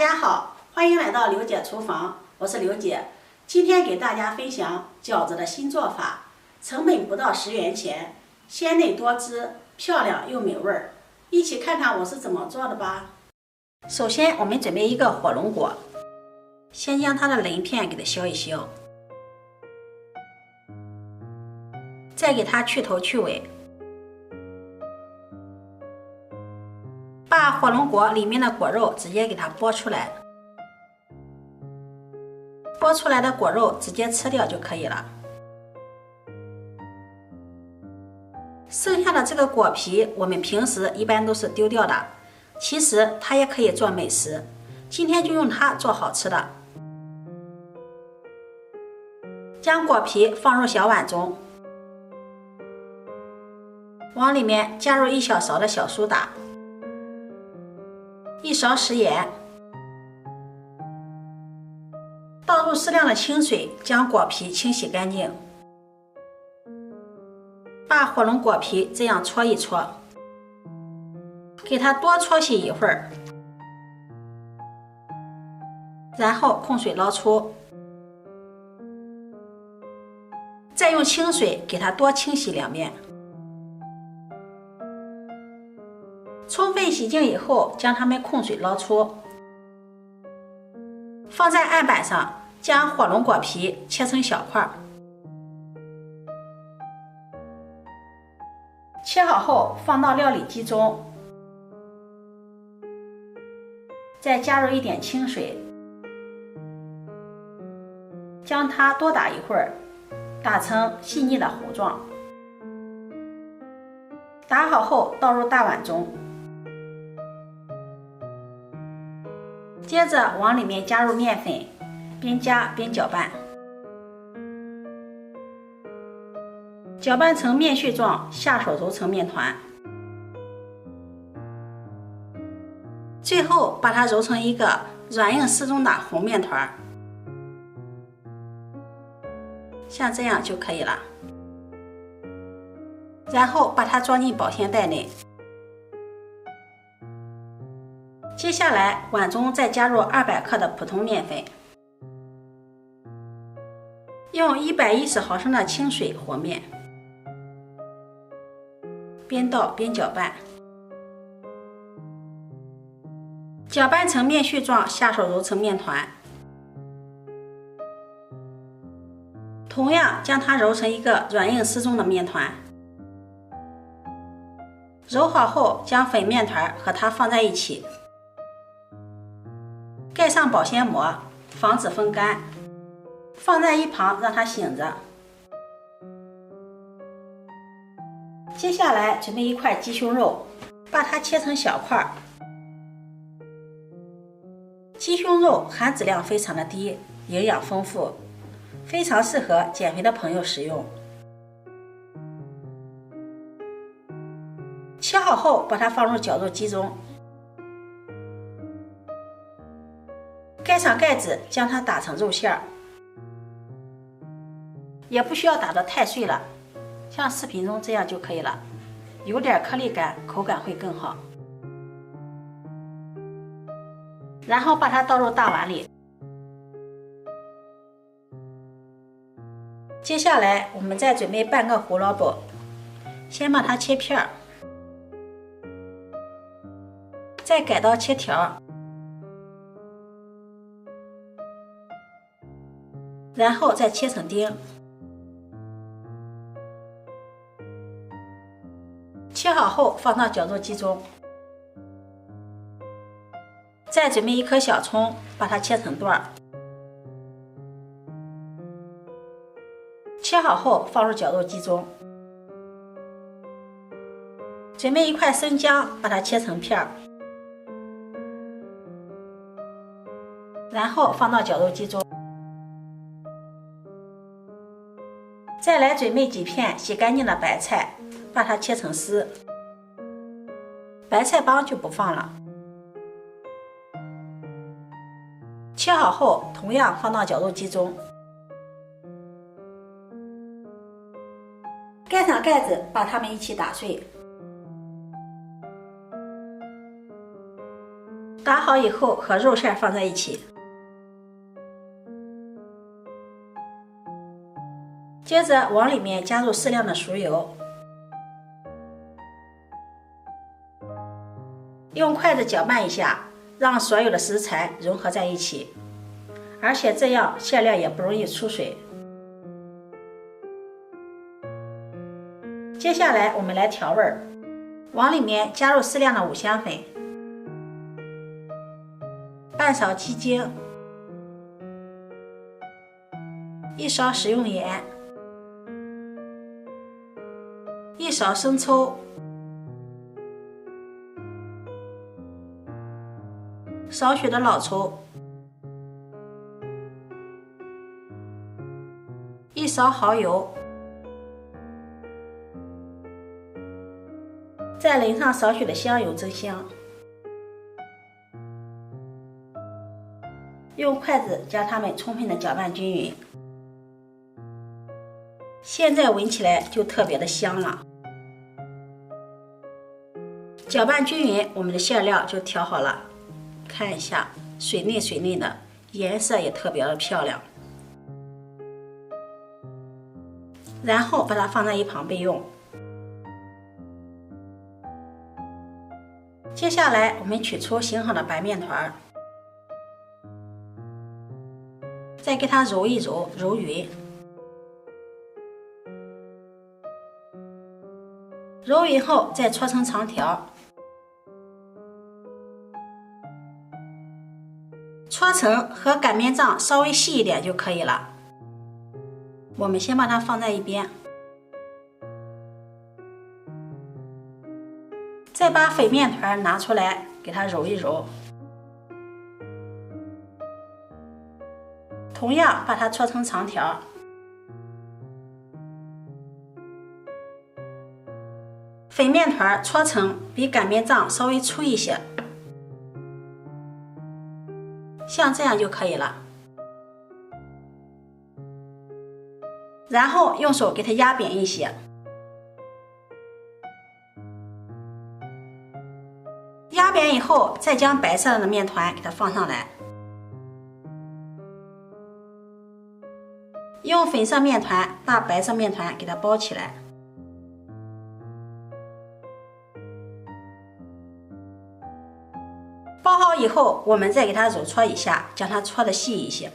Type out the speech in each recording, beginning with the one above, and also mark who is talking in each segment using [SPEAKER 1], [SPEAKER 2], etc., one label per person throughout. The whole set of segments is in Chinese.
[SPEAKER 1] 家好，欢迎来到刘姐厨房，我是刘姐。今天给大家分享饺子的新做法，成本不到10元钱，鲜嫩多汁，漂亮又美味儿。一起看看我是怎么做的吧。首先，我们准备一个火龙果，先将它的鳞片给它削一削，再给它去头去尾。把火龙果里面的果肉直接给它剥出来，剥出来的果肉直接吃掉就可以了。剩下的这个果皮，我们平时一般都是丢掉的，其实它也可以做美食。今天就用它做好吃的。将果皮放入小碗中，往里面加入1小勺的小苏打。1勺食盐，倒入适量的清水，将果皮清洗干净。把火龙果皮这样搓一搓，给它多搓洗一会儿，然后控水捞出，再用清水给它多清洗2遍。充分洗净以后，将它们控水捞出，放在案板上，将火龙果皮切成小块。切好后放到料理机中，再加入一点清水，将它多打一会儿，打成细腻的糊状。打好后倒入大碗中，接着往里面加入面粉，边加边搅拌，搅拌成面絮状，下手揉成面团。最后把它揉成一个软硬适中的红面团，像这样就可以了。然后把它装进保鲜袋内。接下来碗中再加入200克的普通面粉，用110毫升的清水和面，边倒边搅拌，搅拌成面絮状，下手揉成面团。同样将它揉成一个软硬适中的面团。揉好后，将粉面团和它放在一起，盖上保鲜膜，防止风干，放在一旁让它醒着。接下来准备一块鸡胸肉，把它切成小块。鸡胸肉含脂量非常的低，营养丰富，非常适合减肥的朋友食用。切好后把它放入绞肉机中，盖上盖子，将它打成肉馅儿，也不需要打得太碎了，像视频中这样就可以了，有点颗粒感，口感会更好。然后把它倒入大碗里。接下来我们再准备半个胡萝卜，先把它切片儿，再改刀切条，然后再切成丁。切好后放到绞肉机中，再准备1颗小葱，把它切成段儿。切好后放入绞肉机中，准备1块生姜，把它切成片儿，然后放到绞肉机中。再来准备几片洗干净的白菜，把它切成丝，白菜帮就不放了。切好后同样放到绞肉机中，盖上盖子，把它们一起打碎。打打好以后和肉馅放在一起，接着往里面加入适量的熟油，用筷子搅拌一下，让所有的食材融合在一起，而且这样馅料也不容易出水。接下来我们来调味儿，往里面加入适量的五香粉，半勺鸡精，一勺食用盐，一勺生抽，少许的老抽，一勺蚝油，再淋上少许的香油增香。用筷子将它们充分的搅拌均匀，现在闻起来就特别的香了。搅拌均匀，我们的馅料就调好了，看一下水嫩水嫩的，颜色也特别的漂亮。然后把它放在一旁备用。接下来我们取出醒好的白面团，再给它揉一揉，揉匀。揉匀后再搓成长条，搓成和擀面杖稍微细一点就可以了。我们先把它放在一边，再把粉面团拿出来，给它揉一揉，同样把它搓成长条。粉面团搓成比擀面杖稍微粗一些，像这样就可以了。然后用手给它压扁一些，压扁以后，再将白色的面团给它放上来，用粉色面团把白色面团给它包起来。包好以后，我们再给它揉搓一下，将它搓得细一些。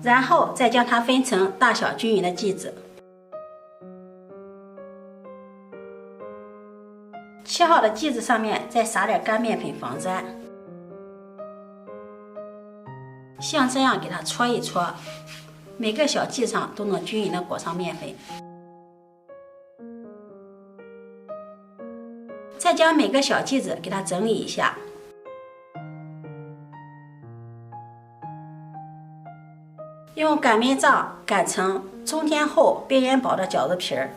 [SPEAKER 1] 然后再将它分成大小均匀的剂子，切好的剂子上面再撒点干面粉防粘，像这样给它搓一搓，每个小剂上都能均匀的裹上面粉。再将每个小剂子给它整理一下，用擀面杖擀成中间厚边缘薄的饺子皮儿，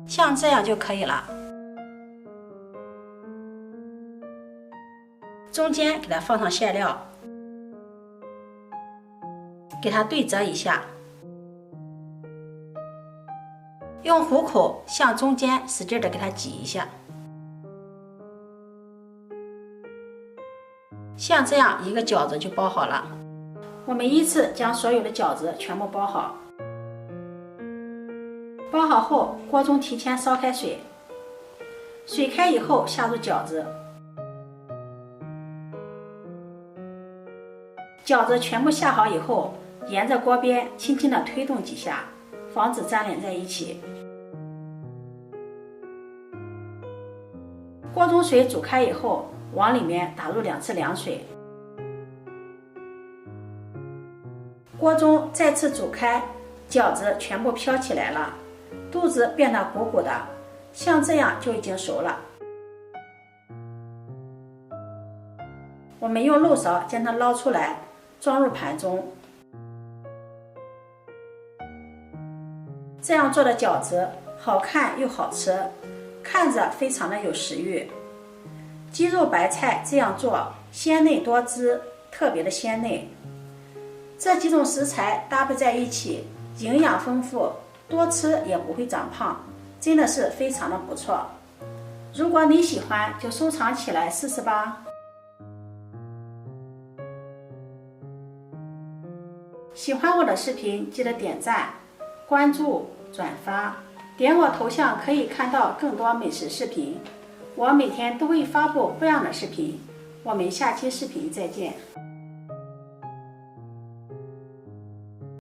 [SPEAKER 1] 像这样就可以了。中间给它放上馅料，给它对折一下，用虎口向中间使劲的给它挤一下，像这样一个饺子就包好了。我们依次将所有的饺子全部包好。包好后，锅中提前烧开水，水开以后下入饺子，饺子全部下好以后，沿着锅边轻轻地推动几下，防止粘连在一起。锅中水煮开以后，往里面打入2次凉水。锅中再次煮开，饺子全部飘起来了，肚子变得鼓鼓的，像这样就已经熟了。我们用漏勺将它捞出来，装入盘中。这样做的饺子好看又好吃，看着非常的有食欲。鸡肉白菜这样做，鲜嫩多汁，特别的鲜嫩。这几种食材搭配在一起，营养丰富，多吃也不会长胖，真的是非常的不错。如果你喜欢，就收藏起来试试吧。喜欢我的视频，记得点赞、关注、转发，点我头像可以看到更多美食视频。我每天都会发布不一样的视频，我们下期视频再见。